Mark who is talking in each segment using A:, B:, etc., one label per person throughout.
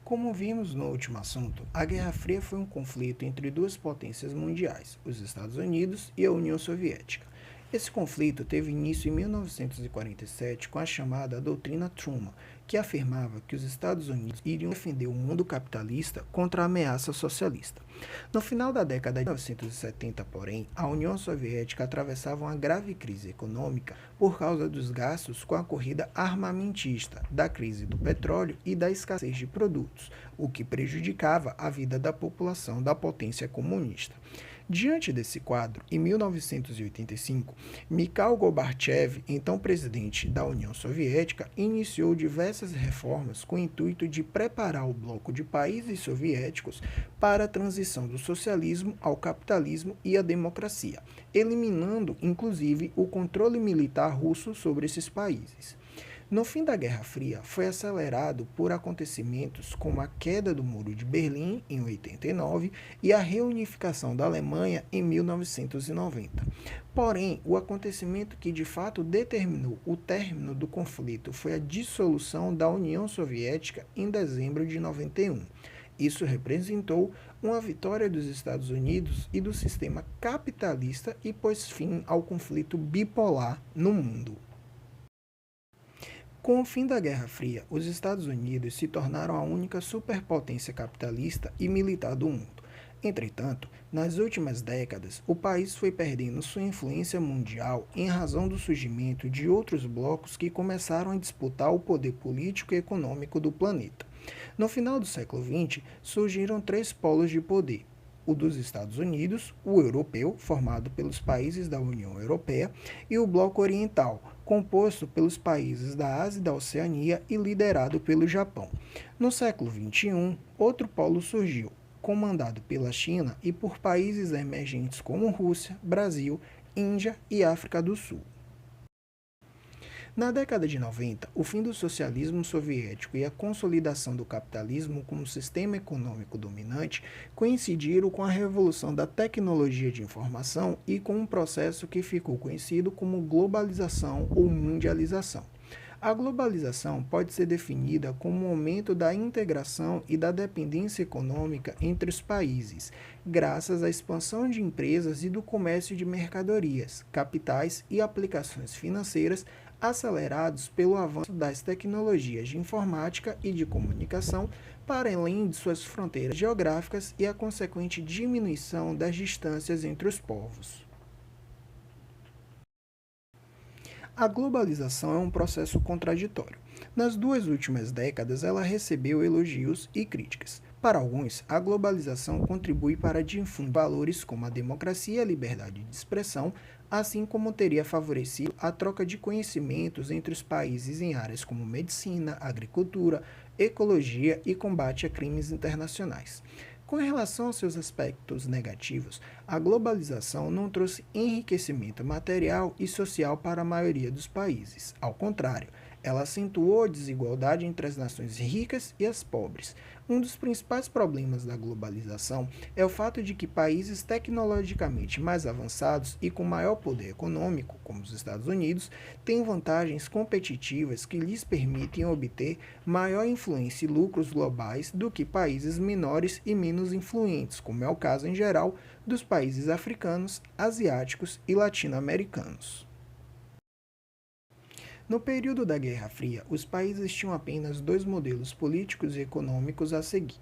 A: Como vimos no último assunto, a Guerra Fria foi um conflito entre duas potências mundiais, os Estados Unidos e a União Soviética. Esse conflito teve início em 1947 com a chamada Doutrina Truman, que afirmava que os Estados Unidos iriam defender o mundo capitalista contra a ameaça socialista. No final da década de 1970, porém, a União Soviética atravessava uma grave crise econômica por causa dos gastos com a corrida armamentista, da crise do petróleo e da escassez de produtos, o que prejudicava a vida da população da potência comunista. Diante desse quadro, em 1985, Mikhail Gorbachev, então presidente da União Soviética, iniciou diversas reformas com o intuito de preparar o bloco de países soviéticos para a transição do socialismo ao capitalismo e à democracia, eliminando, inclusive, o controle militar russo sobre esses países. No fim da Guerra Fria, foi acelerado por acontecimentos como a queda do Muro de Berlim, em 89, e a reunificação da Alemanha, em 1990. Porém, o acontecimento que de fato determinou o término do conflito foi a dissolução da União Soviética em dezembro de 91. Isso representou uma vitória dos Estados Unidos e do sistema capitalista e pôs fim ao conflito bipolar no mundo. Com o fim da Guerra Fria, os Estados Unidos se tornaram a única superpotência capitalista e militar do mundo. Entretanto, nas últimas décadas, o país foi perdendo sua influência mundial em razão do surgimento de outros blocos que começaram a disputar o poder político e econômico do planeta. No final do século XX, surgiram três polos de poder: o dos Estados Unidos, o europeu, formado pelos países da União Europeia, e o bloco oriental, composto pelos países da Ásia e da Oceania e liderado pelo Japão. No século XXI, outro polo surgiu, comandado pela China e por países emergentes como Rússia, Brasil, Índia e África do Sul. Na década de 90, o fim do socialismo soviético e a consolidação do capitalismo como sistema econômico dominante coincidiram com a revolução da tecnologia de informação e com um processo que ficou conhecido como globalização ou mundialização. A globalização pode ser definida como o aumento da integração e da dependência econômica entre os países, graças à expansão de empresas e do comércio de mercadorias, capitais e aplicações financeiras acelerados pelo avanço das tecnologias de informática e de comunicação para além de suas fronteiras geográficas e a consequente diminuição das distâncias entre os povos. A globalização é um processo contraditório. Nas duas últimas décadas, ela recebeu elogios e críticas. Para alguns, a globalização contribui para difundir valores como a democracia e a liberdade de expressão, assim como teria favorecido a troca de conhecimentos entre os países em áreas como medicina, agricultura, ecologia e combate a crimes internacionais. Com relação aos seus aspectos negativos, a globalização não trouxe enriquecimento material e social para a maioria dos países. Ao contrário, ela acentuou a desigualdade entre as nações ricas e as pobres. Um dos principais problemas da globalização é o fato de que países tecnologicamente mais avançados e com maior poder econômico, como os Estados Unidos, têm vantagens competitivas que lhes permitem obter maior influência e lucros globais do que países menores e menos influentes, como é o caso em geral dos países africanos, asiáticos e latino-americanos. No período da Guerra Fria, os países tinham apenas dois modelos políticos e econômicos a seguir.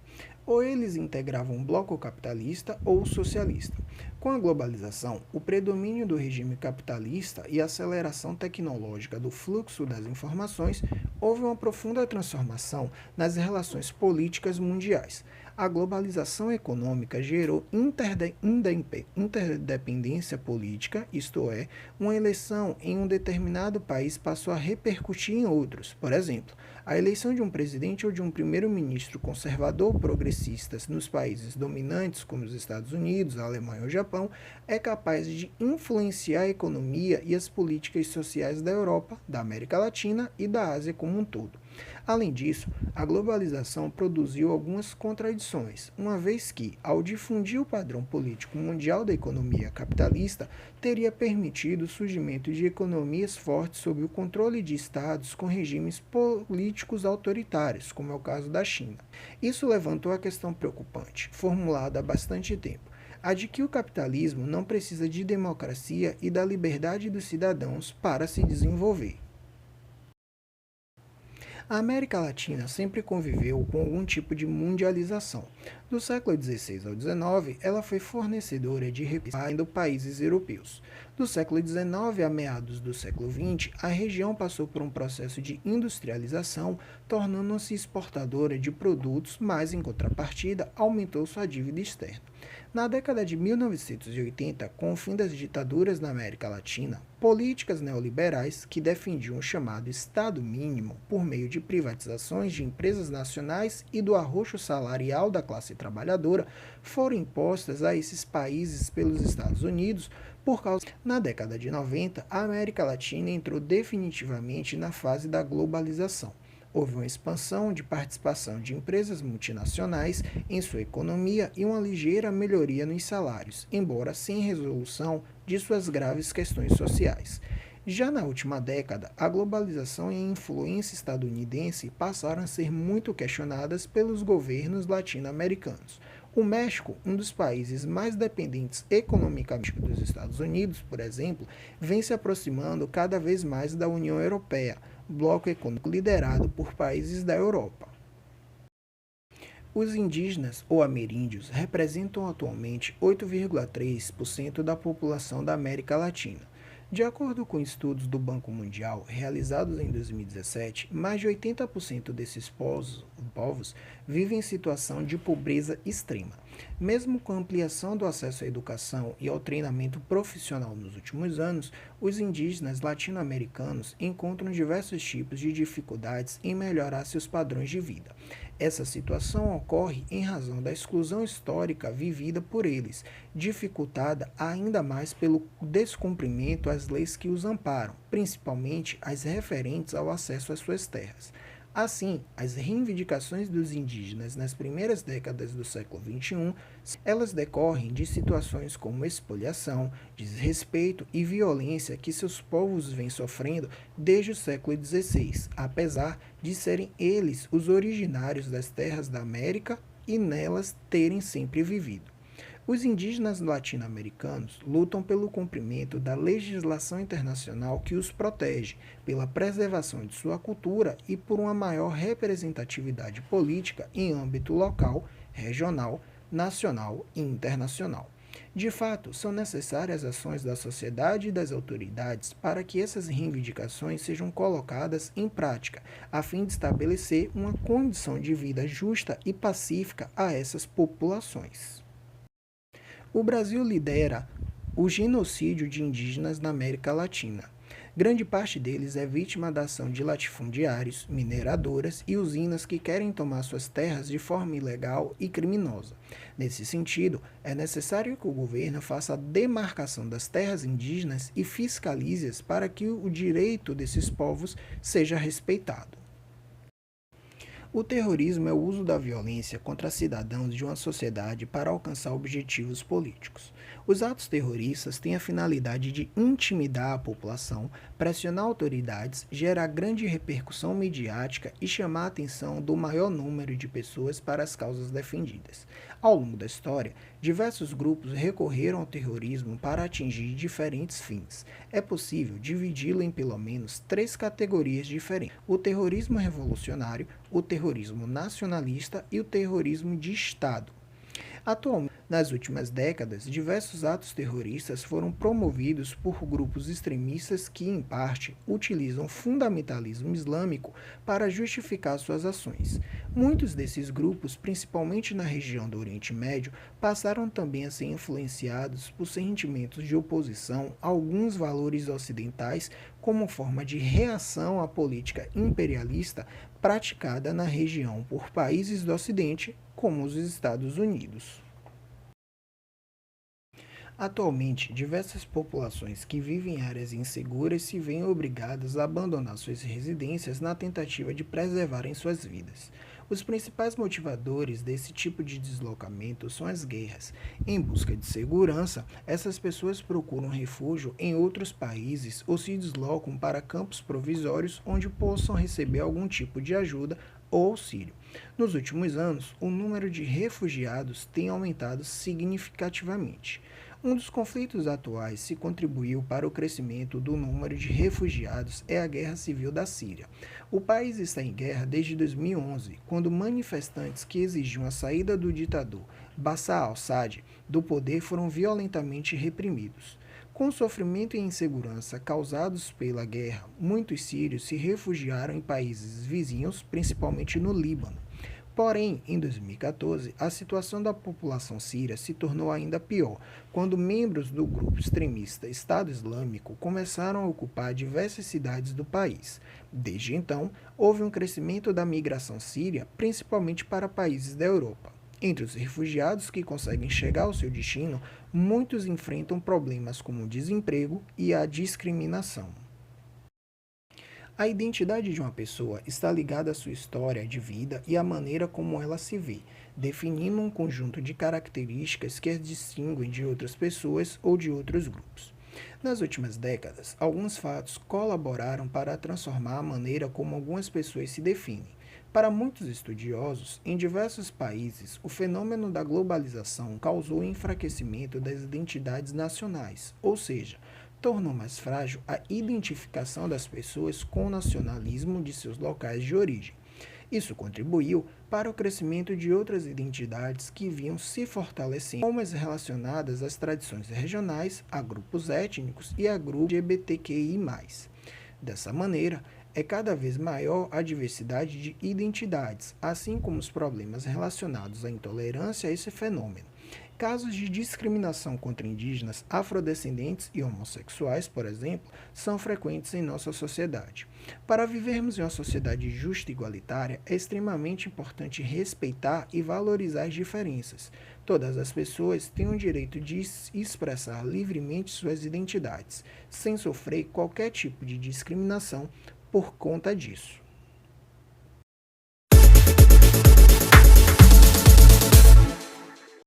A: Ou eles integravam o bloco capitalista ou o socialista. Com a globalização, o predomínio do regime capitalista e a aceleração tecnológica do fluxo das informações, houve uma profunda transformação nas relações políticas mundiais. A globalização econômica gerou interdependência política, isto é, uma eleição em um determinado país passou a repercutir em outros. Por exemplo, a eleição de um presidente ou de um primeiro-ministro conservador ou progressistas nos países dominantes, como os Estados Unidos, a Alemanha ou o Japão, é capaz de influenciar a economia e as políticas sociais da Europa, da América Latina e da Ásia como um todo. Além disso, a globalização produziu algumas contradições, uma vez que, ao difundir o padrão político mundial da economia capitalista, teria permitido o surgimento de economias fortes sob o controle de estados com regimes políticos autoritários, como é o caso da China. Isso levantou a questão preocupante, formulada há bastante tempo, a de que o capitalismo não precisa de democracia e da liberdade dos cidadãos para se desenvolver. A América Latina sempre conviveu com algum tipo de mundialização. Do século XVI ao XIX, ela foi fornecedora de recursos dos países europeus. Do século XIX a meados do século XX, a região passou por um processo de industrialização, tornando-se exportadora de produtos, mas, em contrapartida, aumentou sua dívida externa. Na década de 1980, com o fim das ditaduras na América Latina, políticas neoliberais que defendiam o chamado Estado mínimo por meio de privatizações de empresas nacionais e do arroxo salarial da classe trabalhadora foram impostas a esses países pelos Estados Unidos por causa. Na década de 90, a América Latina entrou definitivamente na fase da globalização. Houve uma expansão de participação de empresas multinacionais em sua economia e uma ligeira melhoria nos salários, embora sem resolução de suas graves questões sociais. Já na última década, a globalização e a influência estadunidense passaram a ser muito questionadas pelos governos latino-americanos. O México, um dos países mais dependentes economicamente dos Estados Unidos, por exemplo, vem se aproximando cada vez mais da União Europeia, bloco econômico liderado por países da Europa. Os indígenas ou ameríndios representam atualmente 8,3% da população da América Latina. De acordo com estudos do Banco Mundial realizados em 2017, mais de 80% desses povos vivem em situação de pobreza extrema. Mesmo com a ampliação do acesso à educação e ao treinamento profissional nos últimos anos, os indígenas latino-americanos encontram diversos tipos de dificuldades em melhorar seus padrões de vida. Essa situação ocorre em razão da exclusão histórica vivida por eles, dificultada ainda mais pelo descumprimento às leis que os amparam, principalmente as referentes ao acesso às suas terras. Assim, as reivindicações dos indígenas nas primeiras décadas do século XXI, elas decorrem de situações como expoliação, desrespeito e violência que seus povos vêm sofrendo desde o século XVI, apesar de serem eles os originários das terras da América e nelas terem sempre vivido. Os indígenas latino-americanos lutam pelo cumprimento da legislação internacional que os protege, pela preservação de sua cultura e por uma maior representatividade política em âmbito local, regional, nacional e internacional. De fato, são necessárias ações da sociedade e das autoridades para que essas reivindicações sejam colocadas em prática, a fim de estabelecer uma condição de vida justa e pacífica a essas populações. O Brasil lidera o genocídio de indígenas na América Latina. Grande parte deles é vítima da ação de latifundiários, mineradoras e usinas que querem tomar suas terras de forma ilegal e criminosa. Nesse sentido, é necessário que o governo faça a demarcação das terras indígenas e fiscalize-as para que o direito desses povos seja respeitado. O terrorismo é o uso da violência contra cidadãos de uma sociedade para alcançar objetivos políticos. Os atos terroristas têm a finalidade de intimidar a população, pressionar autoridades, gerar grande repercussão midiática e chamar a atenção do maior número de pessoas para as causas defendidas. Ao longo da história, diversos grupos recorreram ao terrorismo para atingir diferentes fins. É possível dividi-lo em pelo menos 3 categorias diferentes: o terrorismo revolucionário, o terrorismo nacionalista e o terrorismo de Estado. Atualmente, nas últimas décadas, diversos atos terroristas foram promovidos por grupos extremistas que, em parte, utilizam fundamentalismo islâmico para justificar suas ações. Muitos desses grupos, principalmente na região do Oriente Médio, passaram também a ser influenciados por sentimentos de oposição a alguns valores ocidentais como forma de reação à política imperialista praticada na região por países do Ocidente, como os Estados Unidos. Atualmente, diversas populações que vivem em áreas inseguras se veem obrigadas a abandonar suas residências na tentativa de preservarem suas vidas. Os principais motivadores desse tipo de deslocamento são as guerras. Em busca de segurança, essas pessoas procuram refúgio em outros países ou se deslocam para campos provisórios onde possam receber algum tipo de ajuda ou auxílio. Nos últimos anos, o número de refugiados tem aumentado significativamente. Um dos conflitos atuais que contribuiu para o crescimento do número de refugiados é a Guerra Civil da Síria. O país está em guerra desde 2011, quando manifestantes que exigiam a saída do ditador Bashar al-Assad do poder foram violentamente reprimidos. Com o sofrimento e insegurança causados pela guerra, muitos sírios se refugiaram em países vizinhos, principalmente no Líbano. Porém, em 2014, a situação da população síria se tornou ainda pior, quando membros do grupo extremista Estado Islâmico começaram a ocupar diversas cidades do país. Desde então, houve um crescimento da migração síria, principalmente para países da Europa. Entre os refugiados que conseguem chegar ao seu destino, muitos enfrentam problemas como o desemprego e a discriminação. A identidade de uma pessoa está ligada à sua história de vida e à maneira como ela se vê, definindo um conjunto de características que as distinguem de outras pessoas ou de outros grupos. Nas últimas décadas, alguns fatos colaboraram para transformar a maneira como algumas pessoas se definem. Para muitos estudiosos, em diversos países, o fenômeno da globalização causou o enfraquecimento das identidades nacionais, ou seja, tornou mais frágil a identificação das pessoas com o nacionalismo de seus locais de origem. Isso contribuiu para o crescimento de outras identidades que vinham se fortalecendo, como as relacionadas às tradições regionais, a grupos étnicos e a grupos LGBTQI+. Dessa maneira, é cada vez maior a diversidade de identidades, assim como os problemas relacionados à intolerância a esse fenômeno. Casos de discriminação contra indígenas, afrodescendentes e homossexuais, por exemplo, são frequentes em nossa sociedade. Para vivermos em uma sociedade justa e igualitária, é extremamente importante respeitar e valorizar as diferenças. Todas as pessoas têm o direito de expressar livremente suas identidades, sem sofrer qualquer tipo de discriminação por conta disso.